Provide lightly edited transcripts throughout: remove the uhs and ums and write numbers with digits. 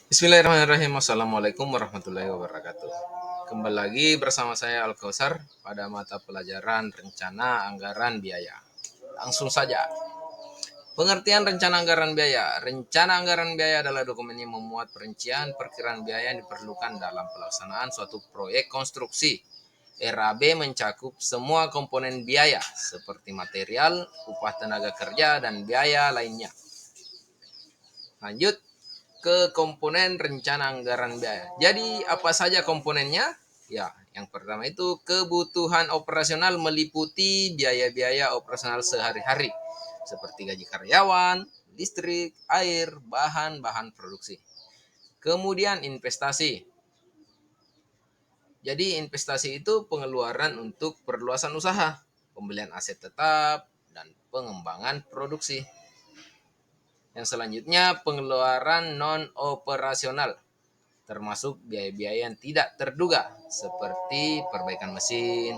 Bismillahirrahmanirrahim. Assalamualaikum warahmatullahi wabarakatuh. Kembali lagi bersama saya Al Kausar pada mata pelajaran Rencana Anggaran Biaya. Langsung saja. Pengertian rencana anggaran biaya. Rencana anggaran biaya adalah dokumen yang memuat perincian perkiraan biaya yang diperlukan dalam pelaksanaan suatu proyek konstruksi. RAB mencakup semua komponen biaya seperti material, upah tenaga kerja, dan biaya lainnya. Lanjut ke komponen rencana anggaran biaya. Jadi apa saja komponennya? Ya, yang pertama itu kebutuhan operasional meliputi biaya-biaya operasional sehari-hari seperti gaji karyawan, listrik, air, bahan-bahan produksi. Kemudian investasi. Jadi investasi itu pengeluaran untuk perluasan usaha, pembelian aset tetap, dan pengembangan produksi. Yang selanjutnya pengeluaran non-operasional, termasuk biaya-biaya yang tidak terduga seperti perbaikan mesin,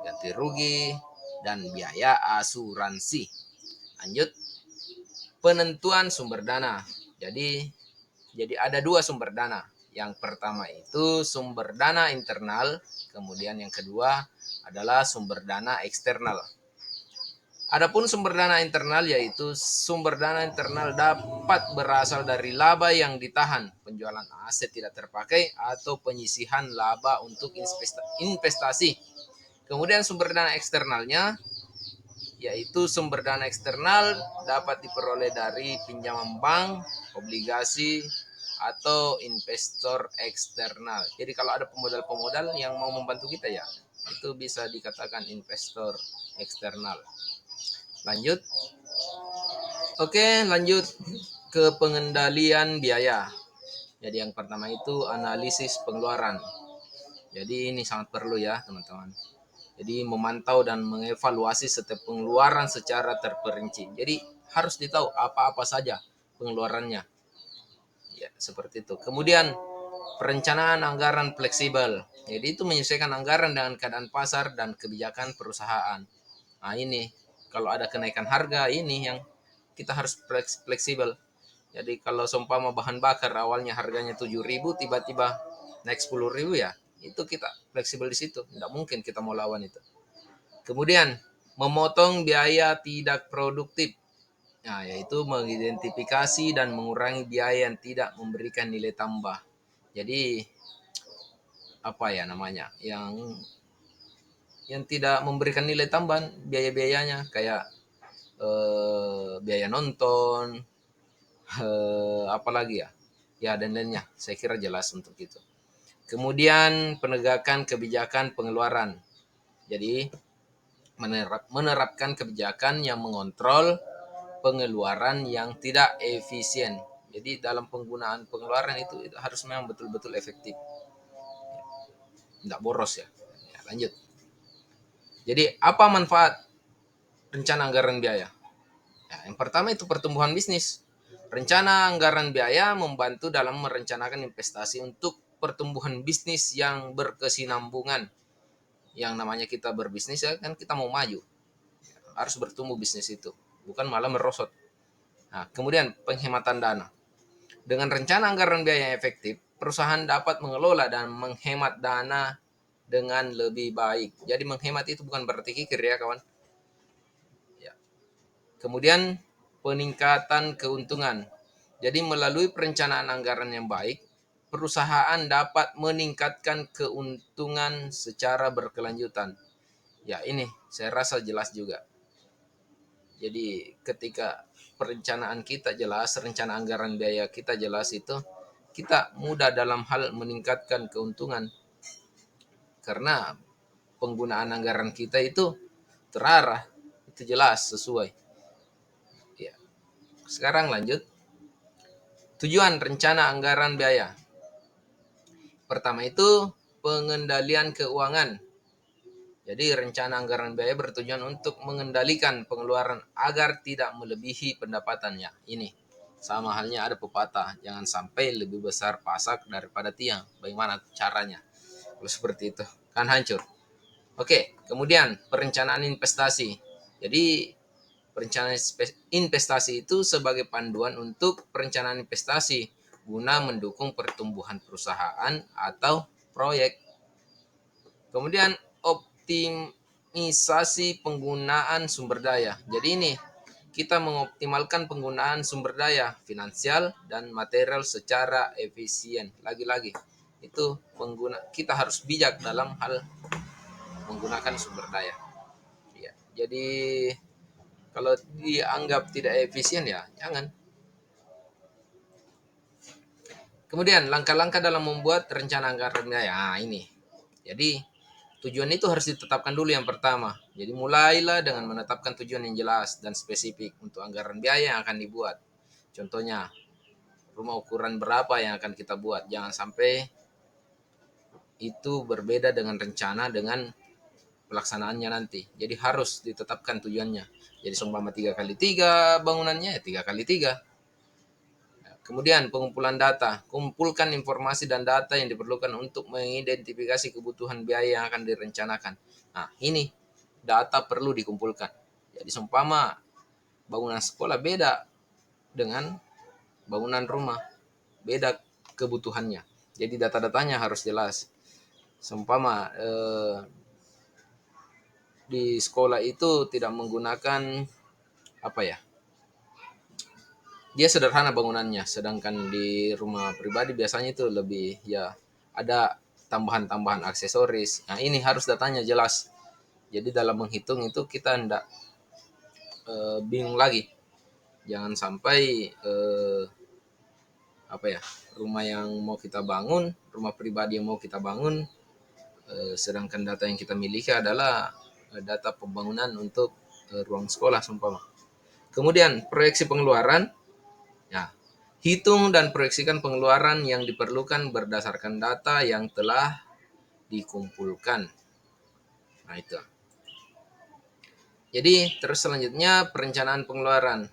ganti rugi, dan biaya asuransi. Lanjut, penentuan sumber dana. Jadi ada dua sumber dana. Yang pertama itu sumber dana internal, kemudian yang kedua adalah sumber dana eksternal. Adapun sumber dana internal yaitu sumber dana internal dapat berasal dari laba yang ditahan, penjualan aset tidak terpakai, atau penyisihan laba untuk investasi. Kemudian sumber dana eksternalnya yaitu sumber dana eksternal dapat diperoleh dari pinjaman bank, obligasi, atau investor eksternal. Jadi kalau ada pemodal-pemodal yang mau membantu kita ya, itu bisa dikatakan investor eksternal. Lanjut. Oke, lanjut ke pengendalian biaya. Jadi yang pertama itu analisis pengeluaran. Jadi ini sangat perlu ya teman-teman. Jadi memantau dan mengevaluasi setiap pengeluaran secara terperinci. Jadi harus ditahu apa-apa saja pengeluarannya. Ya, seperti itu. Kemudian perencanaan anggaran fleksibel. Jadi itu menyesuaikan anggaran dengan keadaan pasar dan kebijakan perusahaan. Nah ini kalau ada kenaikan harga ini yang kita harus fleksibel. Jadi kalau seumpama bahan bakar awalnya harganya 7.000 tiba-tiba naik 10.000 ya, itu kita fleksibel di situ. Tidak mungkin kita mau lawan itu. Kemudian memotong biaya tidak produktif. Nah, yaitu mengidentifikasi dan mengurangi biaya yang tidak memberikan nilai tambah. Jadi apa ya namanya? Yang tidak memberikan nilai tambah biaya-biayanya kayak biaya nonton, apalagi ya, ya dan lainnya. Saya kira jelas untuk itu. Kemudian penegakan kebijakan pengeluaran. Jadi menerapkan kebijakan yang mengontrol pengeluaran yang tidak efisien. Jadi dalam penggunaan pengeluaran itu harus memang betul-betul efektif, tidak boros ya. Ya. Lanjut. Jadi apa manfaat rencana anggaran biaya? Ya, yang pertama itu pertumbuhan bisnis. Rencana anggaran biaya membantu dalam merencanakan investasi untuk pertumbuhan bisnis yang berkesinambungan. Yang namanya kita berbisnis ya kan kita mau maju. Harus bertumbuh bisnis itu, bukan malah merosot. Nah, kemudian penghematan dana. Dengan rencana anggaran biaya yang efektif, perusahaan dapat mengelola dan menghemat dana dengan lebih baik. Jadi menghemat itu bukan berarti kikir ya kawan. Ya. Kemudian peningkatan keuntungan. Jadi melalui perencanaan anggaran yang baik, perusahaan dapat meningkatkan keuntungan secara berkelanjutan. Ya ini saya rasa jelas juga. Jadi ketika perencanaan kita jelas, rencana anggaran biaya kita jelas itu, kita mudah dalam hal meningkatkan keuntungan. Karena penggunaan anggaran kita itu terarah, itu jelas sesuai. Ya. Sekarang lanjut. Tujuan rencana anggaran biaya. Pertama itu pengendalian keuangan. Jadi rencana anggaran biaya bertujuan untuk mengendalikan pengeluaran agar tidak melebihi pendapatannya. Ini sama halnya ada pepatah, jangan sampai lebih besar pasak daripada tiang. Bagaimana caranya? Kalau seperti itu kan hancur. Oke, kemudian perencanaan investasi. Jadi perencanaan investasi itu sebagai panduan untuk perencanaan investasi guna mendukung pertumbuhan perusahaan atau proyek. Kemudian optimisasi penggunaan sumber daya. Jadi ini kita mengoptimalkan penggunaan sumber daya finansial dan material secara efisien. Lagi-lagi itu kita harus bijak dalam hal menggunakan sumber daya. Ya, jadi kalau dianggap tidak efisien ya jangan. Kemudian langkah-langkah dalam membuat rencana anggaran biaya. Nah, ini. Jadi tujuan itu harus ditetapkan dulu yang pertama. Jadi mulailah dengan menetapkan tujuan yang jelas dan spesifik untuk anggaran biaya yang akan dibuat. Contohnya, rumah ukuran berapa yang akan kita buat. Jangan sampai itu berbeda dengan rencana dengan pelaksanaannya nanti. Jadi harus ditetapkan tujuannya. Jadi seumpama 3x3 bangunannya ya 3x3. Kemudian pengumpulan data. Kumpulkan informasi dan data yang diperlukan untuk mengidentifikasi kebutuhan biaya yang akan direncanakan. Nah, ini data perlu dikumpulkan. Jadi seumpama bangunan sekolah beda dengan bangunan rumah. Beda kebutuhannya. Jadi data-datanya harus jelas. Seumpama di sekolah itu tidak menggunakan apa ya? Dia sederhana bangunannya, sedangkan di rumah pribadi biasanya itu lebih ya ada tambahan-tambahan aksesoris. Nah, ini harus datanya jelas. Jadi dalam menghitung itu kita tidak bingung lagi. Jangan sampai apa ya, rumah yang mau kita bangun, rumah pribadi yang mau kita bangun, sedangkan data yang kita miliki adalah data pembangunan untuk ruang sekolah seumpama. Kemudian proyeksi pengeluaran. Ya, hitung dan proyeksikan pengeluaran yang diperlukan berdasarkan data yang telah dikumpulkan. Nah, itu. Jadi, terus selanjutnya perencanaan pengeluaran.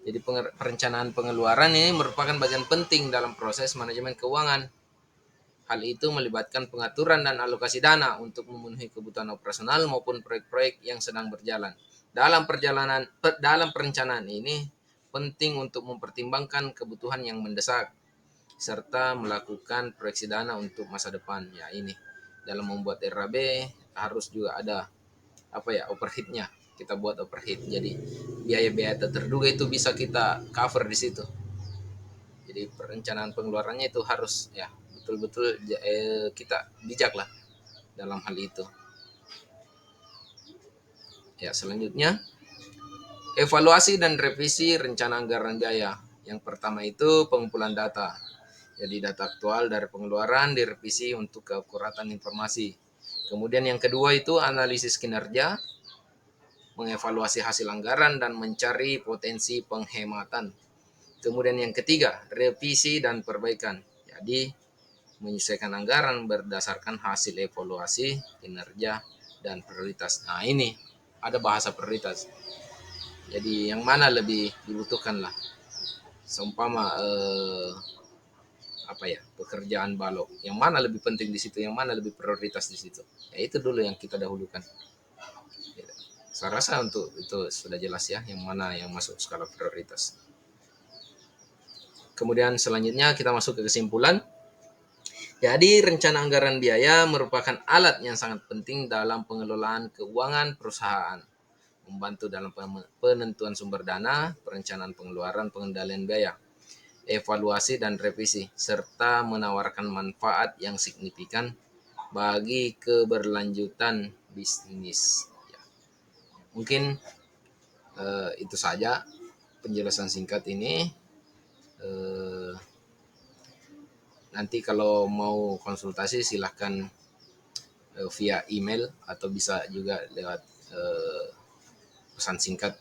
Jadi, perencanaan pengeluaran ini merupakan bagian penting dalam proses manajemen keuangan. Hal itu melibatkan pengaturan dan alokasi dana untuk memenuhi kebutuhan operasional maupun proyek-proyek yang sedang berjalan. Dalam perencanaan ini penting untuk mempertimbangkan kebutuhan yang mendesak serta melakukan proyeksi dana untuk masa depan. Ya, ini dalam membuat RAB harus juga ada apa ya, overhead-nya. Kita buat overhead. Jadi biaya-biaya terduga itu bisa kita cover di situ. Jadi perencanaan pengeluarannya itu harus ya betul-betul kita bijak lah dalam hal itu. Ya, selanjutnya evaluasi dan revisi rencana anggaran biaya. Yang pertama itu pengumpulan data. Jadi data aktual dari pengeluaran direvisi untuk keakuratan informasi. Kemudian yang kedua itu analisis kinerja, mengevaluasi hasil anggaran dan mencari potensi penghematan. Kemudian yang ketiga, revisi dan perbaikan. Jadi menyesuaikan anggaran berdasarkan hasil evaluasi, kinerja, dan prioritas. Nah, ini ada bahasa prioritas. Jadi yang mana lebih dibutuhkan lah. Seumpama apa ya, pekerjaan balok. Yang mana lebih penting di situ, yang mana lebih prioritas di situ. Ya itu dulu yang kita dahulukan. Ya, saya rasa untuk itu sudah jelas ya, yang mana yang masuk skala prioritas. Kemudian selanjutnya kita masuk ke kesimpulan. Jadi rencana anggaran biaya merupakan alat yang sangat penting dalam pengelolaan keuangan perusahaan, membantu dalam penentuan sumber dana, perencanaan pengeluaran, pengendalian biaya, evaluasi dan revisi, serta menawarkan manfaat yang signifikan bagi keberlanjutan bisnis. Ya, mungkin itu saja penjelasan singkat ini. Nanti kalau mau konsultasi silahkan via email atau bisa juga lewat pesan singkat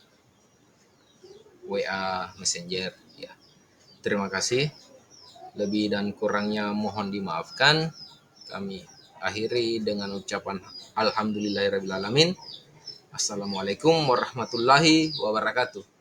WA Messenger ya. Terima kasih. Lebih dan kurangnya mohon dimaafkan. Kami akhiri dengan ucapan alhamdulillahirabbil alamin. Assalamualaikum warahmatullahi wabarakatuh.